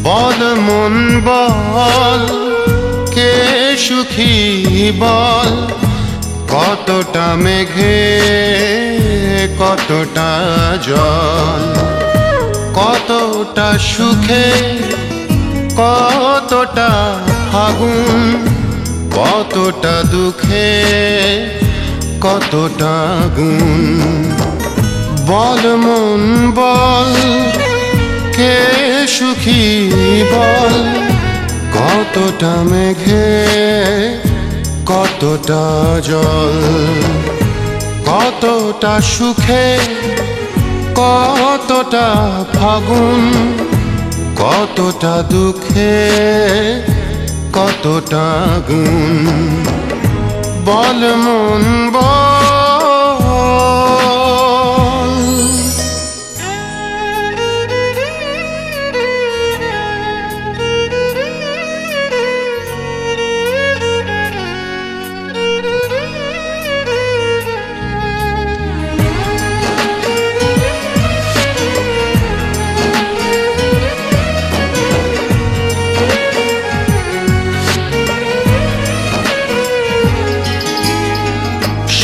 বল মন বল কে সুখী বল, কতটা মেঘে কতটা জল, কতটা সুখে কতটা ফাগুন, কতটা দুঃখে কতটা গুণ। বল মন বল কে সুখী বল, কতটা মেঘে কতটা জল, কতটা সুখে কতটা ফাগুন, কতটা দুঃখে কতটা গুণ। বল মন বল।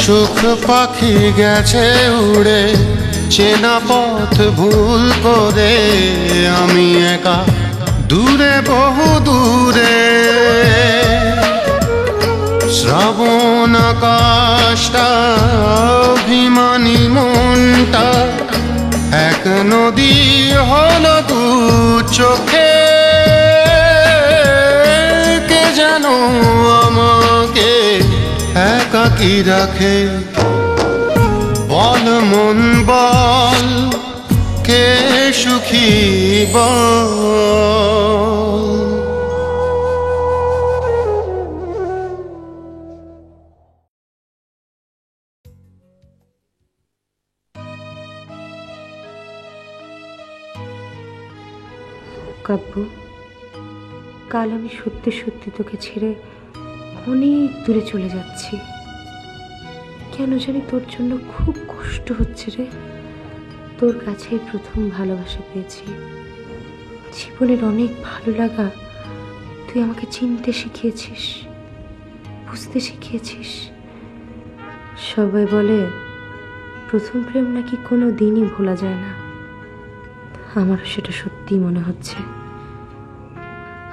সুখ পাখি গেছে উড়ে চেনা পথ ভুল করে, আমি একা দূরে বহু দূরে। শ্রাবণ আকাশটা অভিমানী মনটা এক নদী হলো দু চোখে। কে যেন আমাকে একাকী রাখে। বল মন বল কে সুখী বল। কাব্য, কাল আমি সত্যি সত্যি তোকে ছেড়ে অনেক দূরে চলে যাচ্ছি। কেন জানি তোর জন্য খুব কষ্ট হচ্ছে রে। তোর কাছে প্রথম ভালোবাসা পেয়েছি, জীবনের অনেক ভালো লাগা তুই আমাকে চিনতে শিখিয়েছিস, বুঝতে শিখিয়েছিস। সবাই বলে প্রথম প্রেম নাকি কোনো দিনই ভোলা যায় না। আমারও সেটা সত্যি মনে হচ্ছে।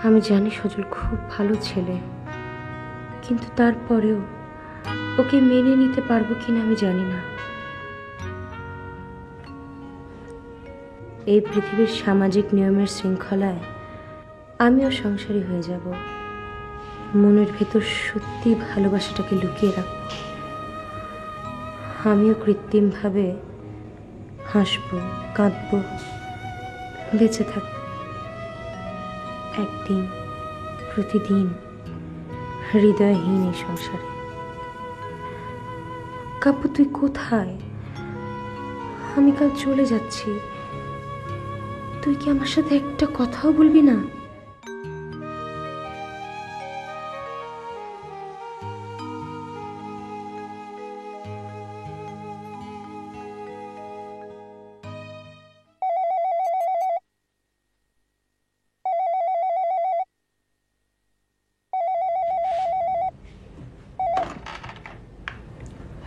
আমি জানি সজল খুব ভালো ছেলে, কিন্তু তারপরেও ওকে মেনে নিতে পারবো কিনা আমি জানি না। এই পৃথিবীর সামাজিক নিয়মের শৃঙ্খলায় আমিও সংসারী হয়ে যাব। মনের ভেতর সত্যি ভালোবাসাটাকে লুকিয়ে রাখবো। আমিও কৃত্রিমভাবে হাসবো, কাঁদবো, বেঁচে থাকবো। একদিন প্রতিদিন হৃদয়হীন এই সংসারে। কাব্য, তুই কোথায়? আমি কাল চলে যাচ্ছি। তুই কি আমার সাথে একটা কথাও বলবি না?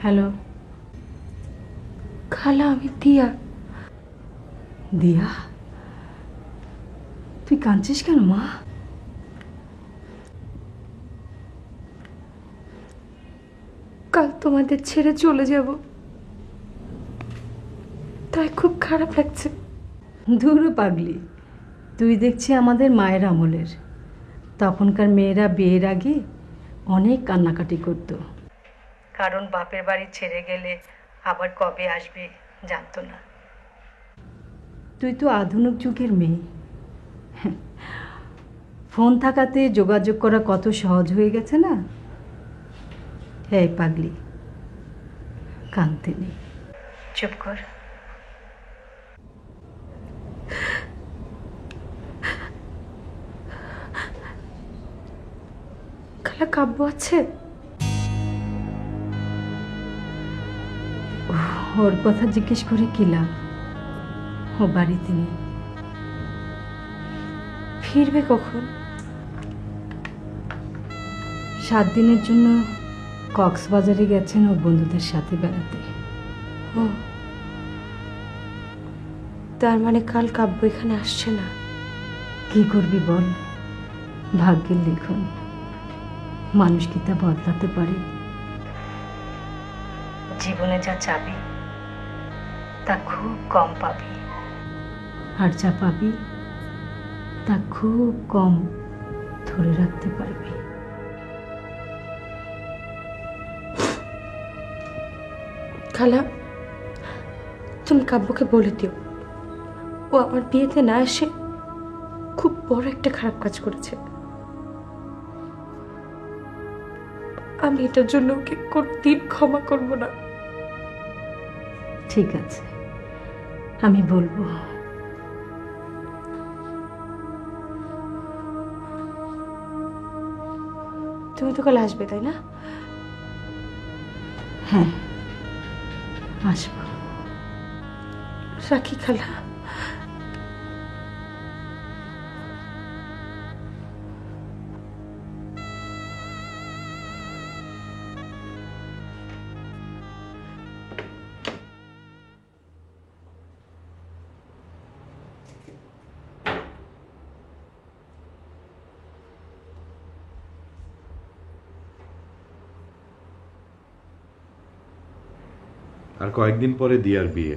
হ্যালো খালা, আমি দিয়া। দিয়া, তুই কাঁদছিস কেন মা? কাল তোমাদের ছেড়ে চলে যাব, তাই খুব খারাপ লাগছে। দূর পাগলি, তুই দেখছি আমাদের মায়ের আমলের। তখনকার মেয়েরা বিয়ের আগে অনেক কান্নাকাটি করতো, কারণ বাপের বাড়ি ছেড়ে গেলে আবার কবে আসবে জানতো না। তুই তো আধুনিক যুগের মেয়ে। ফোন থাকাতে যোগাযোগ করা কত সহজ হয়ে গেছে না। এই পাগলি, কাঁদতে নেই, চুপ কর। খালা কাব্য আছে? ওর কথা জিজ্ঞেস করে কি লাভ? ও বাড়িতে নেই। ফিরবে কখন? 7 দিনের জন্য কক্সবাজারে গেছেন ওর বন্ধুদের সাথে বেড়াতে। ও, তার মানে কাল কাব্য এখানে আসছে না? কি করবি বল, ভাগ্যের লিখন। মানুষ কি তা বদলাতে পারে? জীবনে যা চাবি তা খুব কম পাবি, আর যা পাবি তা খুব কম ধরে রাখতে পারবি। খালা, তুমি কাব্যকে বলে দিও ও আমার বিয়েতে না এসে খুব বড় একটা খারাপ কাজ করেছে। আমি এটার জন্য ওকে কোনদিন ক্ষমা করব না। ঠিক আছে, আমি বলবো। তুমি তো কাল আসবে, তাই না? হ্যাঁ, আসবো। রাখি খালা। আর কয়েকদিন পরে দিয়ার বিয়ে।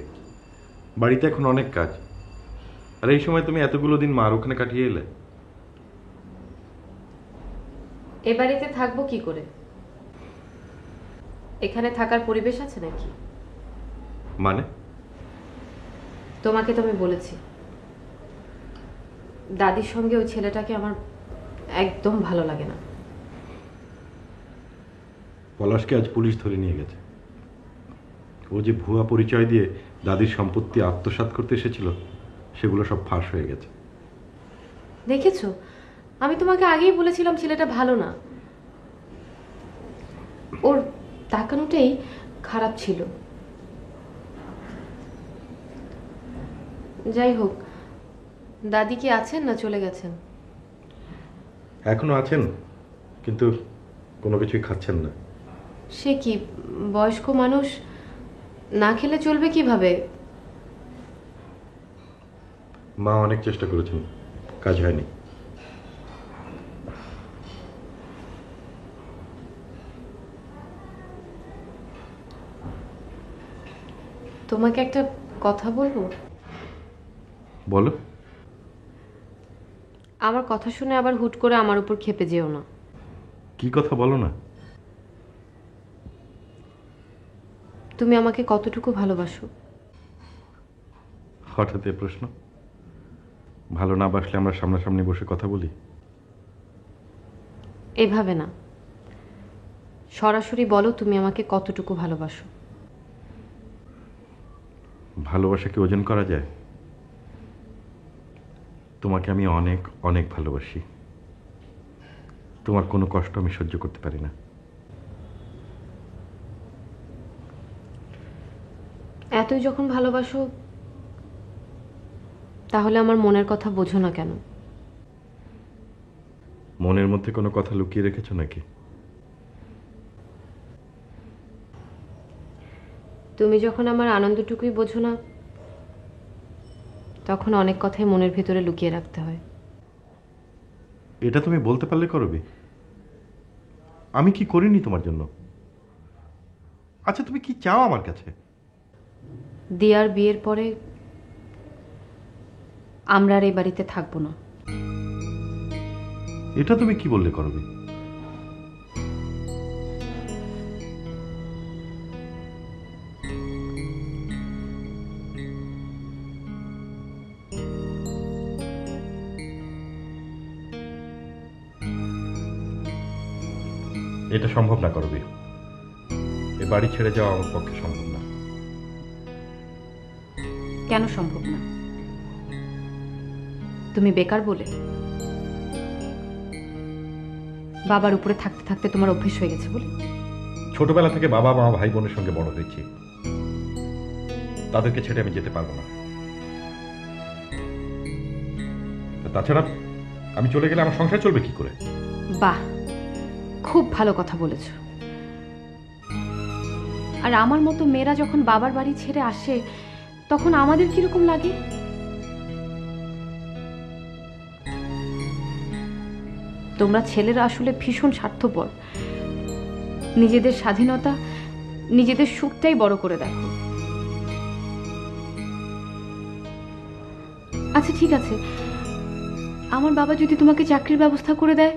বাড়িতে এখন অনেক কাজ, আর এই সময় তুমি এতগুলো দিন মার ওখানে কাটিয়ে এলে। এ বাড়িতে থাকবো কি করে? এখানে থাকার পরিবেশ আছে নাকি? মানে? তোমাকে তো আমি বলেছি দাদির সঙ্গে ওই ছেলেটাকে আমার একদম ভালো লাগে না। পলাশকে আজ পুলিশ ধরে নিয়ে গেছে। ও যে ভুয়া পরিচয় দিয়ে দাদির সম্পত্তি আত্মসাৎ করতে এসেছিল, সেগুলো সব ফাঁস হয়ে গেছে। দেখেছো, আমি তোমাকে আগেই বলেছিলাম ছেলেটা ভালো না। ওর তাকানোটাই খারাপ ছিল। যাই হোক, দাদি কি আছেন না চলে গেছেন? এখনো আছেন, কিন্তু কোনো কিছুই খাচ্ছেন না। সে কি, বয়স্ক মানুষ না খেলে চলবে কিভাবে? মা অনেক চেষ্টা করেছেন, কাজ হয়নি। তোমাকে একটা কথা বলবো? বলো। আমার কথা শুনে আবার হুট করে আমার উপর ক্ষেপে যেও না। কি কথা বলো না? তুমি আমাকে কতটুকু ভালোবাসো? হঠাৎ এ প্রশ্ন? ভালো না বাসলে আমরা সামনাসামনি বসে কথা বলি। এভাবে না, সরাসরি বলো তুমি আমাকে কতটুকু ভালোবাসো। ভালোবাসা কি ওজন করা যায়? তোমাকে আমি অনেক অনেক ভালোবাসি। তোমার কোনো কষ্ট আমি সহ্য করতে পারি না। এতই যখন ভালোবাসো, তাহলে আমার মনের কথা বোঝো না কেন? মনের মধ্যে কোনো কথা লুকিয়ে রেখেছো নাকি? তুমি যখন আমার আনন্দটুকুই বোঝো না, তখন অনেক কথাই মনের ভেতরে লুকিয়ে রাখতে হয়। এটা তুমি বলতে পারলে করবে? আমি কি করিনি তোমার জন্য? আচ্ছা, তুমি কি চাও আমার কাছে? দিয়ার বিয়ের পরে আমরা আর এই বাড়িতে থাকবো না। এটা তুমি কি বললে করবে? এটা সম্ভব না করবে। এ বাড়ি ছেড়ে যাওয়া আমার পক্ষে সম্ভব না। কেন সম্ভব না? তুমি বেকার বলে? বাবার উপরে থাকতে থাকতে তোমার অভ্যেস হয়ে গেছে বলে? ছোটবেলা থেকে বাবা মা ভাই বোনের সঙ্গে বড় হয়েছি, তাদেরকে ছেড়ে আমি যেতে পারবো না। তাছাড়া আমি চলে গেলে আমার সংসার চলবে কি করে? বাহ, খুব ভালো কথা বলেছ। আর আমার মতো মেয়েরা যখন বাবার বাড়ি ছেড়ে আসে তখন আমাদের কিরকম লাগে? তোমরা ছেলেরা আসলে ভীষণ স্বার্থপর। নিজেদের স্বাধীনতা, নিজেদের সুখটাই বড় করে দেখো। আচ্ছা ঠিক আছে, আমার বাবা যদি তোমাকে চাকরির ব্যবস্থা করে দেয়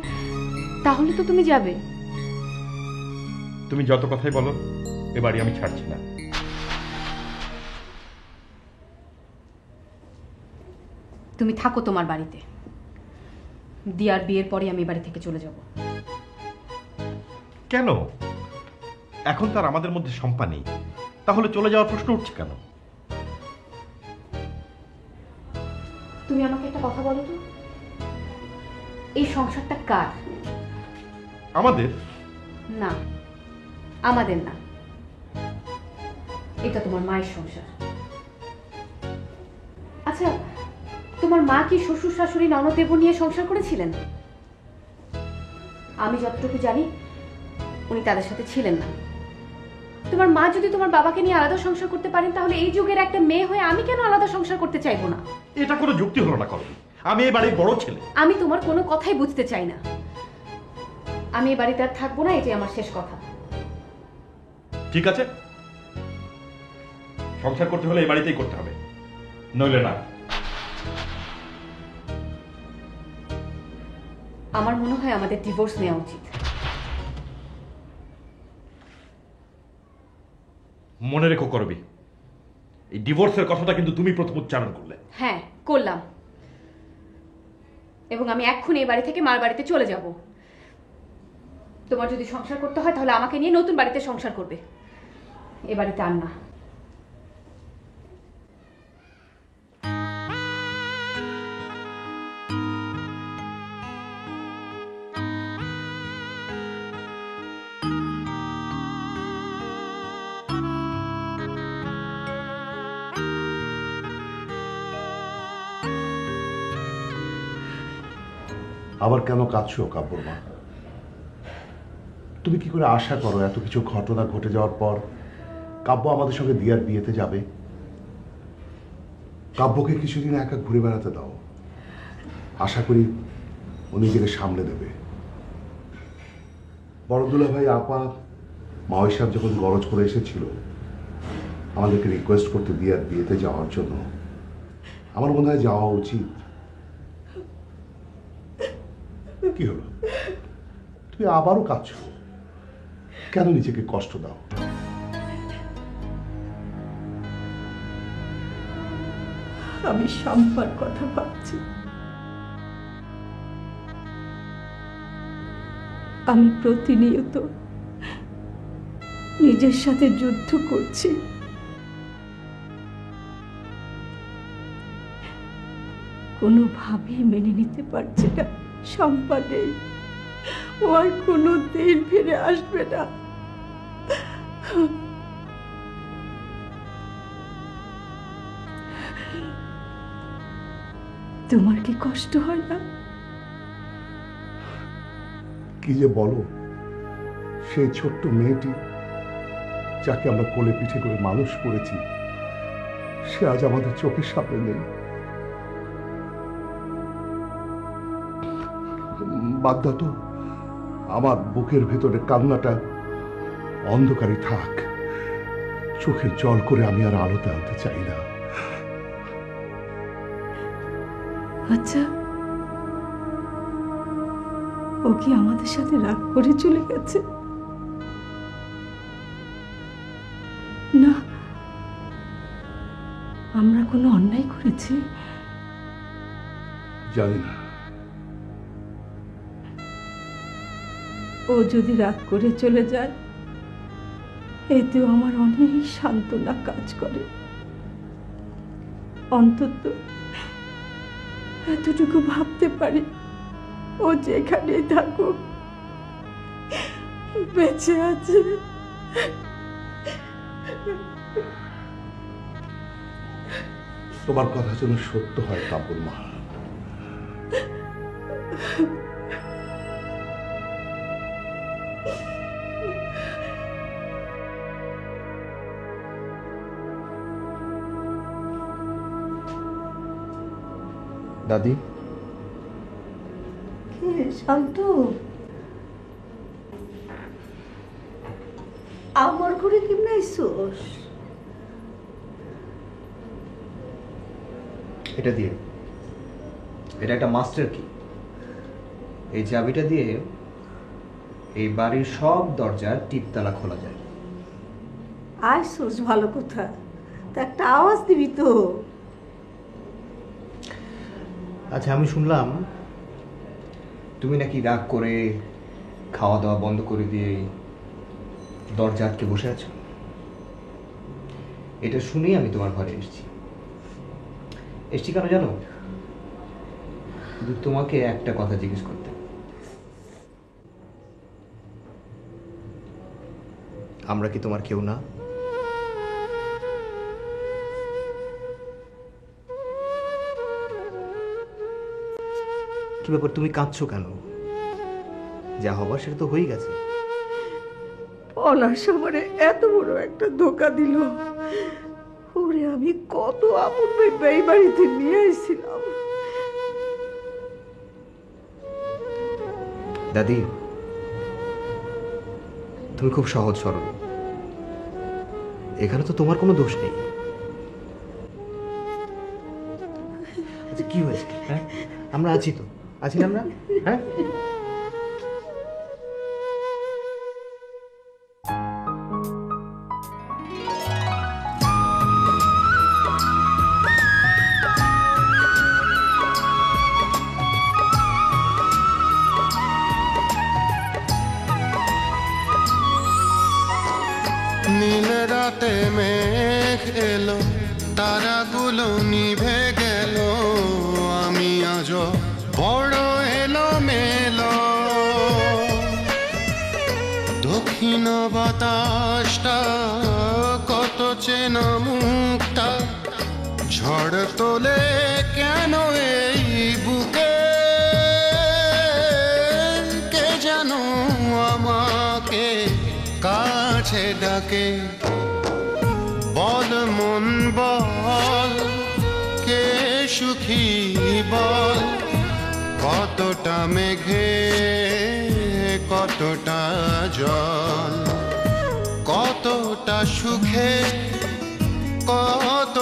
তাহলে তো তুমি যাবে। তুমি যত কথাই বলো, এ বাড়ি আমি ছাড়ছি না। তুমি থাকো তোমার বাড়িতে। দিয়ার বিয়ের পরে আমি বাড়ি থেকে চলে যাব। কেন? এখন তার আমাদের মধ্যে সম্পা নেই, তাহলে চলে যাওয়ার প্রশ্ন উঠছে কেন? তুমি আমাকে একটা কথা বলো তো, এই সংসারটা কার? আমাদের না, আমাদের না, এটা তোমার মায়ের সংসার। আচ্ছা, তোমার মা কি শ্বশুর শাশুড়ি ননদ দেবর নিয়ে সংসার করেছিলেন? আমি যতটুকু জানি উনি তাদের সাথে ছিলেন না। তোমার মা যদি তোমার বাবাকে নিয়ে আলাদা সংসার করতে পারেন তাহলে এই যুগের একটা মেয়ে হয়ে আমি কেন আলাদা সংসার করতে চাইবো না? এটা কোনো যুক্তি হলো না কলম। আমি এই বাড়ির বড় ছেলে। আমি তোমার কোনো কথাই বুঝতে চাই না। আমি এই বাড়িতে আর থাকবো না, এটাই আমার শেষ কথা। ঠিক আছে, সংসার করতে হলে এই বাড়িতেই করতে হবে, নইলে না। আমার মনে হয় আমাদের ডিভোর্স নেওয়া উচিত। মনে রেখো করবি, এই ডিভোর্সের কথাটা কিন্তু তুমি প্রথম উচ্চারণ করলে। হ্যাঁ, করলাম। এবং আমি এক্ষুনি এই বাড়ি থেকে মার বাড়িতে চলে যাব। তোমার যদি সংসার করতে হয় তাহলে আমাকে নিয়ে নতুন বাড়িতে সংসার করবে, এ বাড়িতে আর না। আবার কেন কাঁদছো কাব্যর মা? তুমি কি করে আশা করো এত কিছু ঘটনা ঘটে যাওয়ার পর কাব্য আমাদের সঙ্গে দিয়ার বিয়েতে যাবে? কাব্যকে কিছুদিন একা ঘুরে বেড়াতে দাও, আশা করি ও নিজেকে সামলে দেবে। বড়দুলা ভাই আপা মাওই সাহেব যখন গরজ করে এসেছিল আমাদেরকে রিকোয়েস্ট করতে দিয়ার বিয়েতে যাওয়ার জন্য, আমার মনে হয় যাওয়া উচিত। কি হলো, তুমি আবারও কাঁদছো কেন? নিজেকে কষ্ট দাও। আমি সম্পার কথা ভাবছি। আমি প্রতিনিয়ত নিজের সাথে যুদ্ধ করছি। কোনোভাবেই মেনে নিতে পারছি না সম্পা নেই, ও আর কোনো দিন ফিরে আসবে না। তোমার কি কষ্ট হয় না? কি যে বলো, সেই ছোট্ট মেয়েটি যাকে আমরা কোলে পিঠে করে মানুষ করেছি সে আজ আমাদের চোখের সামনে নেই। বাদ দাও তো, আমার বুকের ভেতরে কান্নাটা অন্ধকারে থাক, চোখে জল করে আমি আর আলোতে আনতে চাই না। আচ্ছা, ও কি আমাদের সাথে রাগ করে চলে গেছে? না, আমরা কোনো অন্যায় করেছি? জানি না। ও যদি রাগ করে চলে যায় এতেও আমার অনেক সান্ত্বনা কাজ করে। অন্তত এতটুকু ভাবতে পারি, ও যেখানেই থাকুক বেঁচে আছে। তোমার কথা যেন সত্য হয় কাপুর মা। দাদি, শান্ত, আমার ঘরে কেমন আইসোস? এটা দিয়ে, এটা একটা মাস্টার কি। এই চাবিটা দিয়ে এই বাড়ির সব দরজার টিপতালা খোলা যায়। আইসোস ভালো কথা, তা একটা আওয়াজ দিবি তো। আচ্ছা, আমি শুনলাম তুমি নাকি রাগ করে খাওয়া দাওয়া বন্ধ করে দিয়ে দরজা আটকে বসে আছো। এটা শুনেই আমি তোমার ঘরে এসছি কেন জানো? শুধু তোমাকে একটা কথা জিজ্ঞেস করতে। আমরা কি তোমার কেউ না? কি ব্যাপার, তুমি কাঁদছো কেন? যা হবার সেটা তো হয়ে গেছে। পলাশ আমারে এত বড় একটা ধোকা দিল। ওরে আমি কত আপন ভেবে এই বাড়িতে নিয়ে এসেছিলাম। দাদি, তুমি খুব সহজ সরল। এখানে তো তোমার কোনো দোষ নেই। আচ্ছা, কি হয়েছে? হ্যাঁ, আমরা আছি তো, আছি না আমরা? হ্যাঁ, নীল রাতে মেঘ এলো, তারাগুলো নিভে গেল, আমি আজ বড় এলো মেলো। দক্ষিণ বাতাসটা কত চেনা মুখটা, ঝড় তোলে কেন এই বুকে, কে যেন আমাকে কাছে ডাকে। বল মন বল, কে সুখী বল, কতটা মেঘে কতটা জল, কতটা সুখে কত